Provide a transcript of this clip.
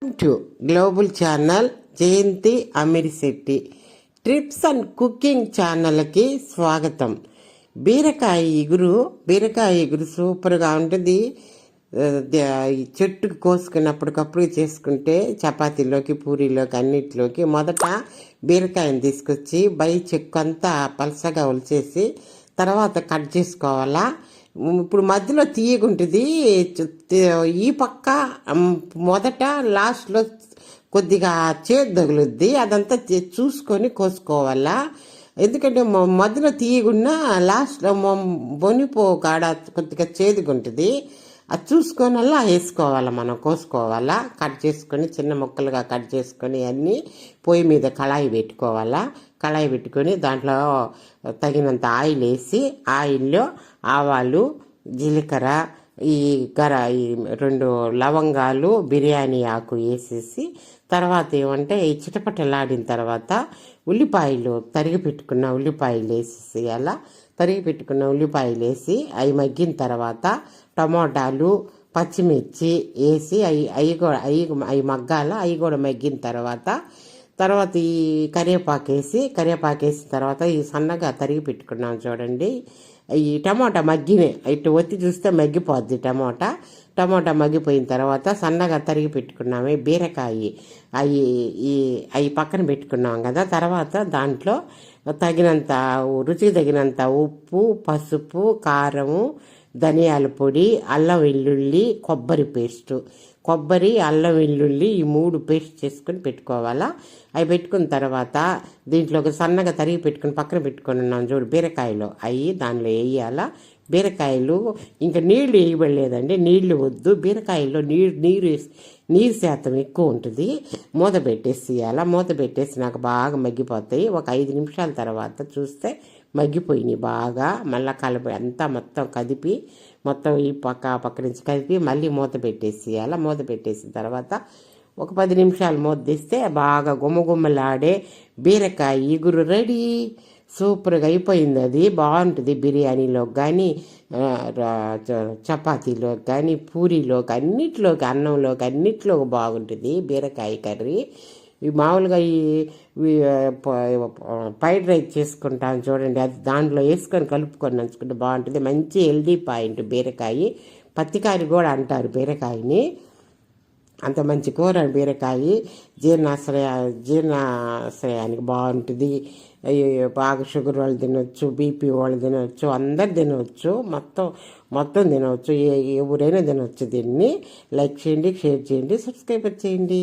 To global channel Jayanthi Amirisetti trips and cooking ఛానల్కి స్వాగతం. బీరకాయ ఇగురు సూపర్గా ఉంటుంది. చెట్టుకు కోసుకున్నప్పటికప్పుడు చేసుకుంటే చపాతీలోకి పూరీలోకి అన్నిటిలోకి మొదట బీరకాయని తీసుకొచ్చి చెక్కు అంతా పలసగా ఒలిచేసి తర్వాత కట్ చేసుకోవాలా. ఇప్పుడు మధ్యలో తీయగుంటుంది. ఈ పక్క మొదట లాస్ట్లో కొద్దిగా చేదు తగులుద్ది. అదంతా చూసుకొని కోసుకోవాలా. ఎందుకంటే మధ్యలో తీయగున్నా లాస్ట్లో బొనిపో కాడ కొద్దిగా చేదుగుంటుంది. అది చూసుకొని అలా వేసుకోవాలా, మనం కోసుకోవాలా. కట్ చేసుకొని చిన్న ముక్కలుగా కట్ చేసుకొని అన్నీ పొయ్యి మీద కళాయి పెట్టుకోవాలా. కళాయి పెట్టుకొని దాంట్లో తగినంత ఆయిల్ వేసి ఆయిల్లో ఆవాలు, జీలకర్ర, ఈ 2 లవంగాలు, బిర్యానీ ఆకు వేసేసి తర్వాత ఏమంటే ఈ చిటపటలాడిన తర్వాత ఉల్లిపాయలు తరిగి పెట్టుకున్న ఉల్లిపాయలు వేసేసేయాలా. తరిగి పెట్టుకున్న ఉల్లిపాయలు వేసి అవి మగ్గిన తర్వాత టమోటాలు, పచ్చిమిర్చి వేసి అవి మగ్గాల. అవి కూడా మగ్గిన తర్వాత ఈ కరివేపాకేసిన తర్వాత ఈ సన్నగా తరిగి పెట్టుకున్నాం చూడండి. ఈ టమోటా ఇటు ఒత్తి చూస్తే మగ్గిపోద్ది. టమోటా మగ్గిపోయిన తర్వాత సన్నగా తరిగి పెట్టుకున్నామే బీరకాయ అవి పక్కన పెట్టుకున్నాం కదా. తర్వాత దాంట్లో రుచికి తగినంత ఉప్పు, పసుపు, కారము, ధనియాల పొడి, అల్లం వెల్లుల్లి, కొబ్బరి, అల్లం వెల్లుల్లి ఈ 3 పేస్ట్ చేసుకొని పెట్టుకోవాలా. అవి పెట్టుకున్న తర్వాత దీంట్లో ఒక సన్నగా తరిగి పెట్టుకుని పక్కన పెట్టుకొని ఉన్నాం చూడు బీరకాయలు, అవి దానిలో వేయాలా. బీరకాయలు ఇంకా నీళ్లు వేయబడలేదండి, నీళ్లు వద్దు. బీరకాయల్లో నీరు శాతం ఎక్కువ ఉంటుంది. మూత పెట్టేసేయాలా. మూత పెట్టేసి నాకు బాగా మగ్గిపోతాయి. ఒక 5 నిమిషాల తర్వాత చూస్తే మగ్గిపోయినాయి బాగా. మళ్ళీ అంతా మొత్తం కదిపి మొత్తం ఈ పక్క నుంచి కదిపి మళ్ళీ మూత పెట్టేసేయాలి. మూత పెట్టేసిన తర్వాత ఒక 10 నిమిషాలు మూత తీస్తే బాగా గుమ్మగుమ్మలాడే బీరకాయ ఇగురు రెడీ. సూపర్గా అయిపోయింది. అది బాగుంటుంది. బిర్యానీలోకి కానీ, చపాతీలోకి కానీ, పూరీలోకి అన్నిటిలోకి, అన్నంలోకి అన్నిటిలోకి బాగుంటుంది బీరకాయ కర్రీ. మామూలుగా ఫ్రైడ్ రైస్ చేసుకుంటాను చూడండి, అది దాంట్లో వేసుకొని కలుపుకొని నంచుకుంటే బాగుంటుంది. మంచి హెల్దీ పాయింట్ బీరకాయ. పత్తికాయ కూడా అంటారు బీరకాయని. అంత మంచి కూర బీరకాయ. జీర్ణాశ్రయానికి బాగుంటుంది. బాగా షుగర్ వాళ్ళు తినవచ్చు, బీపీ వాళ్ళు తినవచ్చు, అందరు తినవచ్చు, మొత్తం తినవచ్చు. ఎవరైనా తినవచ్చు దీన్ని. లైక్ చేయండి, షేర్ చేయండి, సబ్స్క్రైబ్ చేయండి.